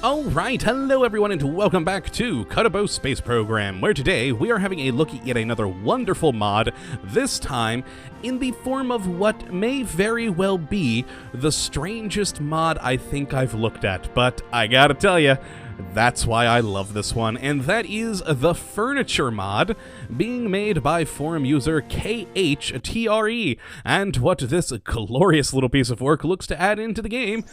Alright, hello everyone and welcome back to Kottabos Space Program, where today we are having a look at yet another wonderful mod, this time in the form of what may very well be the strangest mod I think I've looked at, but I gotta tell you, that's why I love this one, and that is the Furniture mod, being made by forum user KHTRE, and what this glorious little piece of work looks to add into the game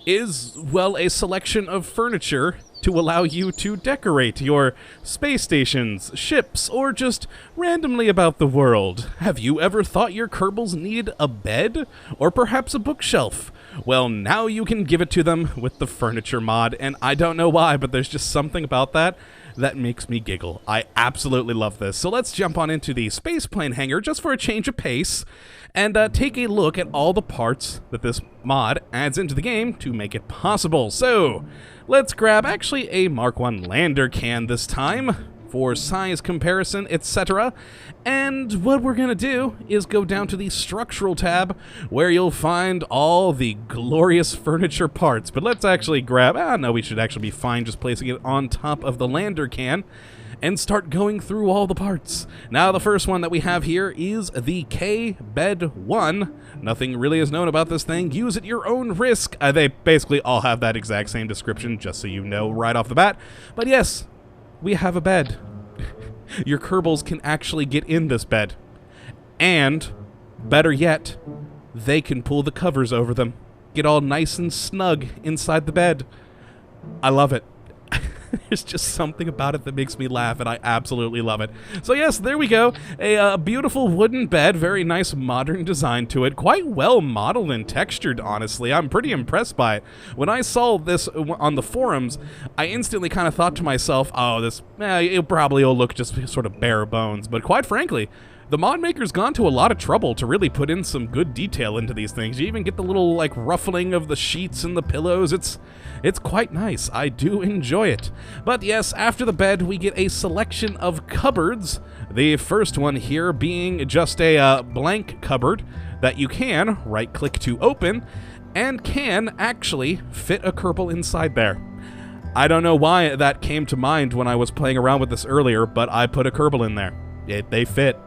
is, well, a selection of furniture to allow you to decorate your space stations, ships, or just randomly about the world. Have you ever thought your Kerbals need a bed? Or perhaps a bookshelf? Well, now you can give it to them with the Furniture mod, and I don't know why, but there's just something about that that makes me giggle. I absolutely love this. So let's jump on into the spaceplane hangar just for a change of pace, and take a look at all the parts that this mod adds into the game to make it possible. So, let's grab actually a Mark I lander can this time, for size comparison, etc. And what we're gonna do is go down to the structural tab, where you'll find all the glorious furniture parts. But let's actually grab, no, we should actually be fine just placing it on top of the lander can, and start going through all the parts. Now, the first one that we have here is the K-Bed 1. Nothing really is known about this thing. Use at your own risk. They basically all have that exact same description, just so you know right off the bat. But yes, we have a bed. Your Kerbals can actually get in this bed. And, better yet, they can pull the covers over them. Get all nice and snug inside the bed. I love it. There's just something about it that makes me laugh, and I absolutely love it. So yes, there we go. A beautiful wooden bed, very nice modern design to it. Quite well modeled and textured, honestly. I'm pretty impressed by it. When I saw this on the forums, I instantly kind of thought to myself, oh, this, it probably will look just sort of bare bones. But quite frankly, the mod maker's gone to a lot of trouble to really put in some good detail into these things. You even get the little, like, ruffling of the sheets and the pillows. It's quite nice. I do enjoy it. But yes, after the bed, we get a selection of cupboards. The first one here being just a blank cupboard that you can right-click to open and can actually fit a Kerbal inside there. I don't know why that came to mind when I was playing around with this earlier, but I put a Kerbal in there. They fit.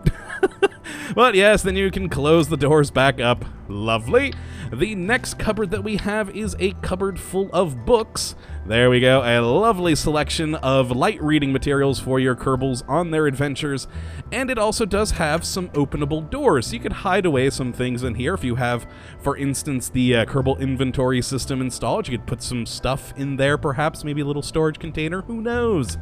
But yes, then you can close the doors back up. Lovely. The next cupboard that we have is a cupboard full of books. There we go, a lovely selection of light reading materials for your Kerbals on their adventures. And it also does have some openable doors, so you could hide away some things in here. If you have, for instance, the Kerbal inventory system installed, you could put some stuff in there, perhaps, maybe a little storage container, who knows?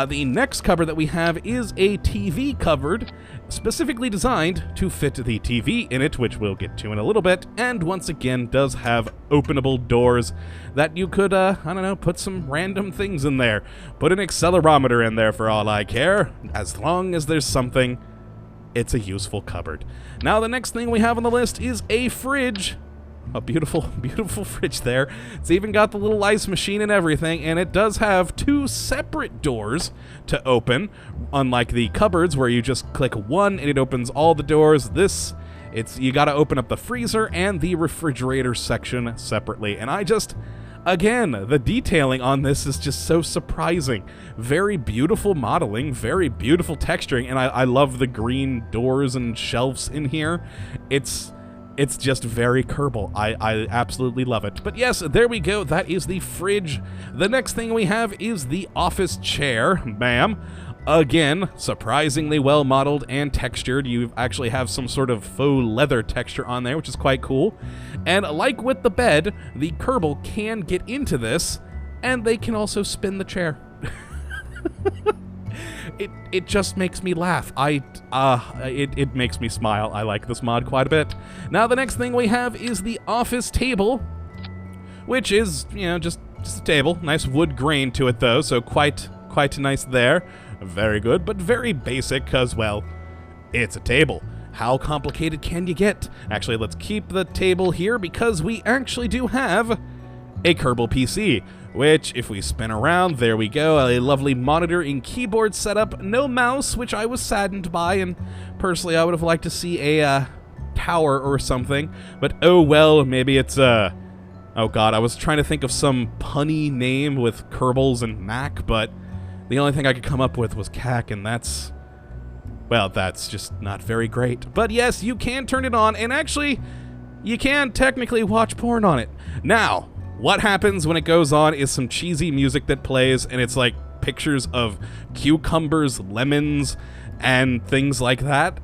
The next cupboard that we have is a TV cupboard, specifically designed to fit the TV in it, which we'll get to in a little bit, and once again does have openable doors that you could, I don't know, put some random things in there. Put an accelerometer in there for all I care. As long as there's something, it's a useful cupboard. Now, the next thing we have on the list is a fridge. A beautiful, beautiful fridge there. It's even got the little ice machine and everything, and it does have two separate doors to open, unlike the cupboards where you just click one and it opens all the doors. You gotta open up the freezer and the refrigerator section separately, and again, the detailing on this is just so surprising. Very beautiful modeling, very beautiful texturing, and I love the green doors and shelves in here. It's just very Kerbal. I absolutely love it. But yes, there we go. That is the fridge. The next thing we have is the office chair. Bam. Again, surprisingly well modeled and textured. You actually have some sort of faux leather texture on there, which is quite cool. And like with the bed, the Kerbal can get into this, and they can also spin the chair. It just makes me laugh. It makes me smile. I like this mod quite a bit. Now, the next thing we have is the office table, which is, just a table. Nice wood grain to it, though, so quite nice there. Very good, but very basic, because, well, it's a table. How complicated can you get? Actually, let's keep the table here, because we actually do have a Kerbal PC, which, if we spin around, there we go, a lovely monitor and keyboard setup, no mouse, which I was saddened by, and personally I would have liked to see a tower or something, but oh well, maybe it's Oh god, I was trying to think of some punny name with Kerbals and Mac, but the only thing I could come up with was Cac, and that's... well, that's just not very great. But yes, you can turn it on, and actually, you can technically watch porn on it. Now, what happens when it goes on is some cheesy music that plays, and it's like pictures of cucumbers, lemons, and things like that.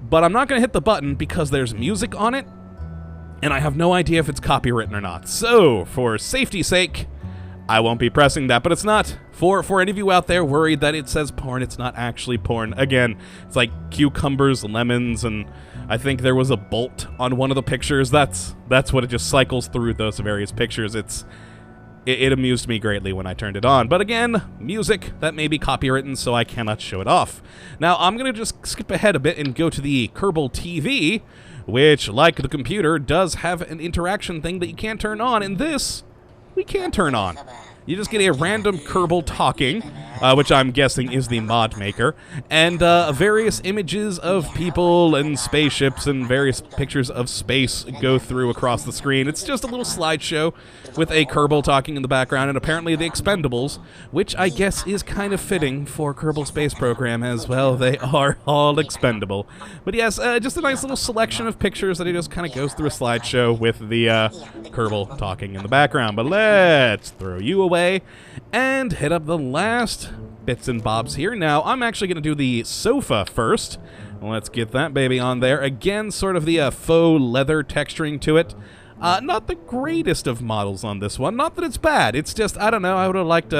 But I'm not going to hit the button because there's music on it, and I have no idea if it's copywritten or not. So, for safety's sake, I won't be pressing that, but it's not. For any of you out there worried that it says porn, it's not actually porn. Again, it's like cucumbers, lemons, and I think there was a bolt on one of the pictures. That's what it just cycles through those various pictures. It amused me greatly when I turned it on. But again, music, that may be copywritten, so I cannot show it off. Now, I'm going to just skip ahead a bit and go to the Kerbal TV, which, like the computer, does have an interaction thing that you can't turn on, and this we can turn on. You just get a random Kerbal talking, which I'm guessing is the mod maker, and various images of people and spaceships and various pictures of space go through across the screen. It's just a little slideshow with a Kerbal talking in the background, and apparently the Expendables, which I guess is kind of fitting for Kerbal Space Program as well. They are all expendable. But yes, just a nice little selection of pictures that he just kind of goes through a slideshow with the Kerbal talking in the background. But let's throw you away and hit up the last bits and bobs here. Now, I'm actually going to do the sofa first. Let's get that baby on there. Again, sort of the faux leather texturing to it. Not the greatest of models on this one. Not that it's bad. It's just, I don't know, I would have liked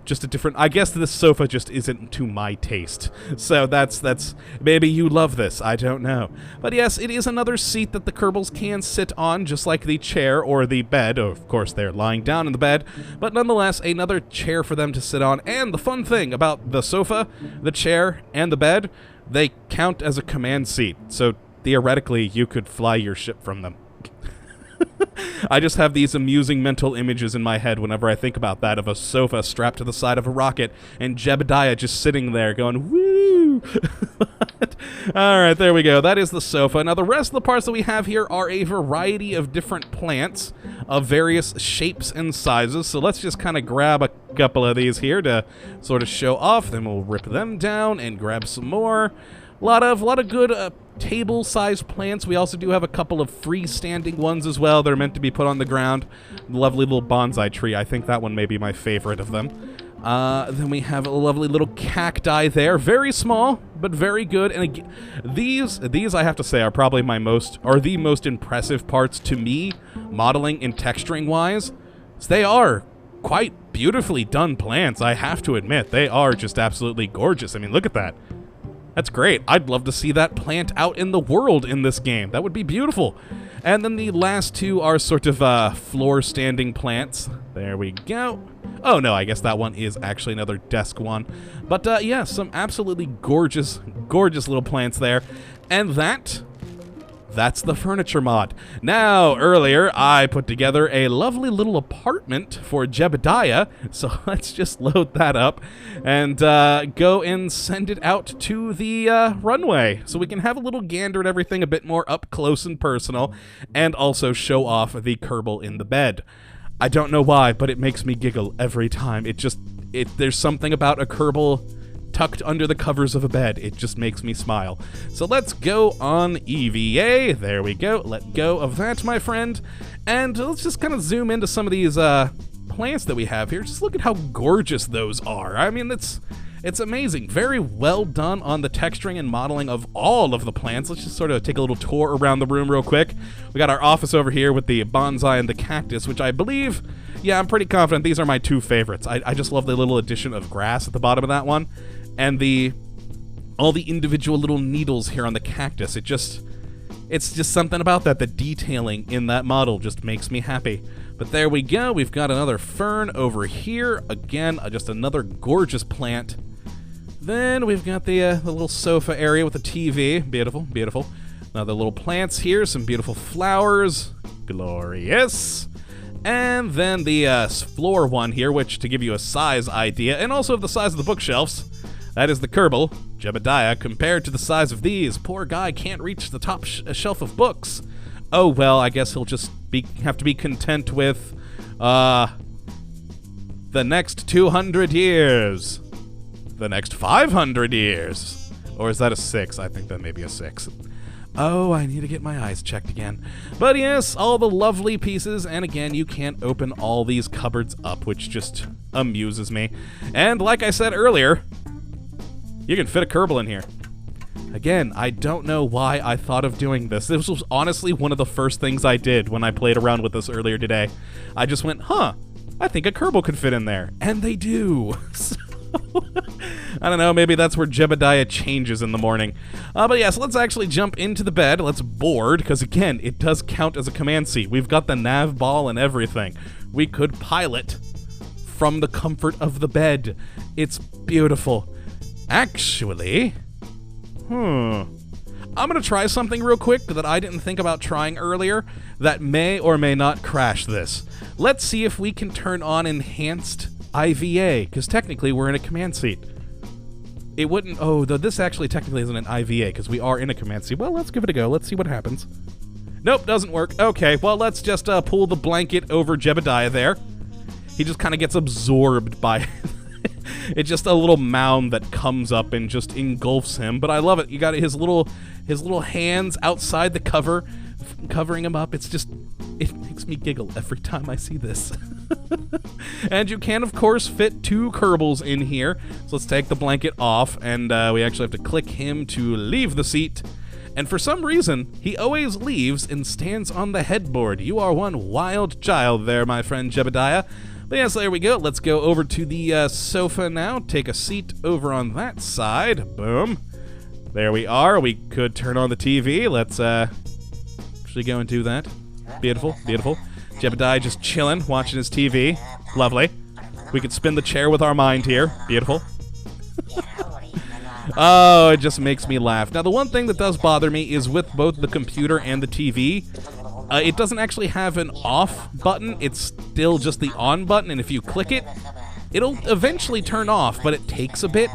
just a different... I guess this sofa just isn't to my taste. So that's... maybe you love this. I don't know. But yes, it is another seat that the Kerbals can sit on, just like the chair or the bed. Of course, they're lying down in the bed. But nonetheless, another chair for them to sit on. And the fun thing about the sofa, the chair, and the bed, they count as a command seat. So theoretically, you could fly your ship from them. I just have these amusing mental images in my head whenever I think about that, of a sofa strapped to the side of a rocket and Jebediah just sitting there going, woo! Alright, there we go. That is the sofa. Now, the rest of the parts that we have here are a variety of different plants of various shapes and sizes. So let's just kind of grab a couple of these here to sort of show off. Then we'll rip them down and grab some more. A lot of good table-sized plants. We also do have a couple of freestanding ones as well. They're meant to be put on the ground. Lovely little bonsai tree. I think that one may be my favorite of them. Then we have a lovely little cacti there. Very small, but very good. And again, these I have to say are probably the most impressive parts to me, modeling and texturing-wise. So they are quite beautifully done plants, I have to admit. They are just absolutely gorgeous. I mean, look at that. That's great. I'd love to see that plant out in the world in this game. That would be beautiful. And then the last two are sort of floor-standing plants. There we go. Oh, no, I guess that one is actually another desk one. But, yeah, some absolutely gorgeous, gorgeous little plants there. And that's the furniture mod. Now, earlier, I put together a lovely little apartment for Jebediah, so let's just load that up and go and send it out to the runway, so we can have a little gander at everything a bit more up close and personal, and also show off the Kerbal in the bed. I don't know why, but it makes me giggle every time. There's something about a Kerbal tucked under the covers of a bed. It just makes me smile. So let's go on EVA. There we go. Let go of that, my friend. And let's just kind of zoom into some of these plants that we have here. Just look at how gorgeous those are. I mean, it's amazing. Very well done on the texturing and modeling of all of the plants. Let's just sort of take a little tour around the room real quick. We got our office over here with the bonsai and the cactus, which I believe, yeah, I'm pretty confident these are my two favorites. I just love the little addition of grass at the bottom of that one. And all the individual little needles here on the cactus. It's just something about that. The detailing in that model just makes me happy. But there we go. We've got another fern over here. Again, just another gorgeous plant. Then we've got the little sofa area with the TV. Beautiful, beautiful. Another little plants here. Some beautiful flowers. Glorious. And then the floor one here, which, to give you a size idea, and also the size of the bookshelves, that is the Kerbal, Jebediah. Compared to the size of these, poor guy can't reach the top shelf of books. Oh, well, I guess he'll just have to be content with, the next 200 years. The next 500 years. Or is that a 6? I think that may be a 6. Oh, I need to get my eyes checked again. But yes, all the lovely pieces, and again, you can't open all these cupboards up, which just amuses me. And like I said earlier, you can fit a Kerbal in here. Again, I don't know why I thought of doing this. This was honestly one of the first things I did when I played around with this earlier today. I just went, huh, I think a Kerbal could fit in there. And they do. So, I don't know, maybe that's where Jebediah changes in the morning. But yes, let's actually jump into the bed. Let's board, because again, it does count as a command seat. We've got the nav ball and everything. We could pilot from the comfort of the bed. It's beautiful. Actually, I'm gonna try something real quick that I didn't think about trying earlier that may or may not crash this. Let's see if we can turn on enhanced IVA, because technically we're in a command seat. It wouldn't, oh, though this actually technically isn't an IVA, because we are in a command seat. Well, let's give it a go. Let's see what happens. Nope, doesn't work. Okay, well, let's just pull the blanket over Jebediah there. He just kind of gets absorbed by it's just a little mound that comes up and just engulfs him, but I love it. You got his little hands outside the cover, covering him up. It's just, it makes me giggle every time I see this. And you can, of course, fit 2 Kerbals in here. So let's take the blanket off, and we actually have to click him to leave the seat. And for some reason, he always leaves and stands on the headboard. You are one wild child there, my friend Jebediah. But yes, there we go. Let's go over to the sofa now. Take a seat over on that side. Boom. There we are. We could turn on the TV. Let's actually go and do that. Beautiful, beautiful. Jebediah just chilling, watching his TV. Lovely. We could spin the chair with our mind here. Beautiful. Oh, it just makes me laugh. Now, the one thing that does bother me is with both the computer and the TV, it doesn't actually have an off button. It's still just the on button, and if you click it, it'll eventually turn off, but it takes a bit.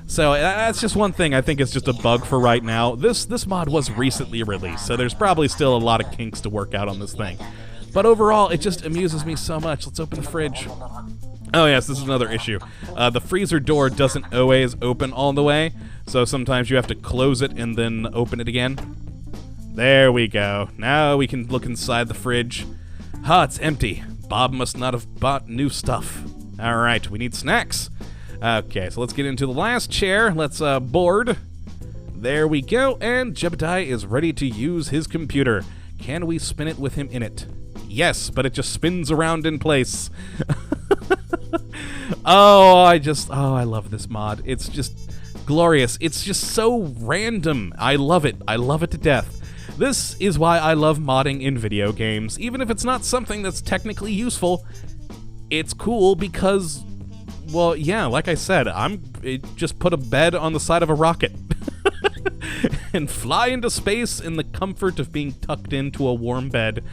So that's just one thing I think is just a bug for right now. This mod was recently released, so there's probably still a lot of kinks to work out on this thing. But overall, it just amuses me so much. Let's open the fridge. Oh yes, this is another issue. The freezer door doesn't always open all the way, so sometimes you have to close it and then open it again. There we go. Now we can look inside the fridge. Ah, it's empty. Bob must not have bought new stuff. All right, we need snacks. Okay, so let's get into the last chair. Let's board. There we go, and Jebediah is ready to use his computer. Can we spin it with him in it? Yes, but it just spins around in place. I love this mod. It's just glorious. It's just so random. I love it. I love it to death. This is why I love modding in video games. Even if it's not something that's technically useful, it's cool because, well, yeah, like I said, just put a bed on the side of a rocket and fly into space in the comfort of being tucked into a warm bed.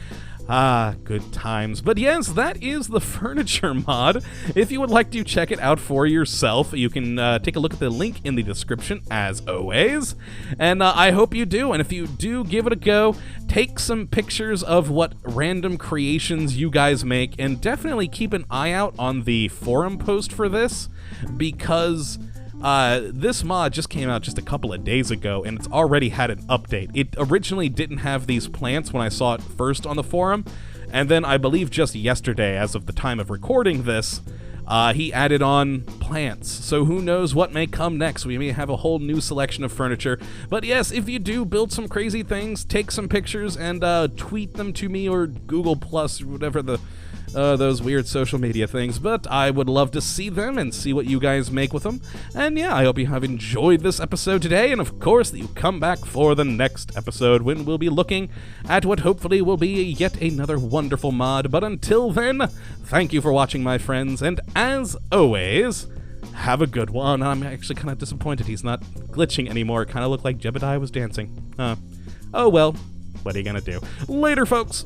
Ah, good times. But yes, that is the furniture mod. If you would like to check it out for yourself, you can take a look at the link in the description, as always. And I hope you do. And if you do, give it a go. Take some pictures of what random creations you guys make, and definitely keep an eye out on the forum post for this, because this mod just came out just a couple of days ago, and it's already had an update. It originally didn't have these plants when I saw it first on the forum, and then I believe just yesterday, as of the time of recording this, he added on plants. So who knows what may come next. We may have a whole new selection of furniture. But yes, if you do build some crazy things, take some pictures and tweet them to me, or Google Plus, or whatever those weird social media things, but I would love to see them and see what you guys make with them. And yeah, I hope you have enjoyed this episode today, and of course that you come back for the next episode, when we'll be looking at what hopefully will be yet another wonderful mod. But until then, thank you for watching, my friends, and as always, have a good one. I'm actually kind of disappointed he's not glitching anymore. It kind of looked like Jebediah was dancing. Oh well, what are you gonna do? Later, folks!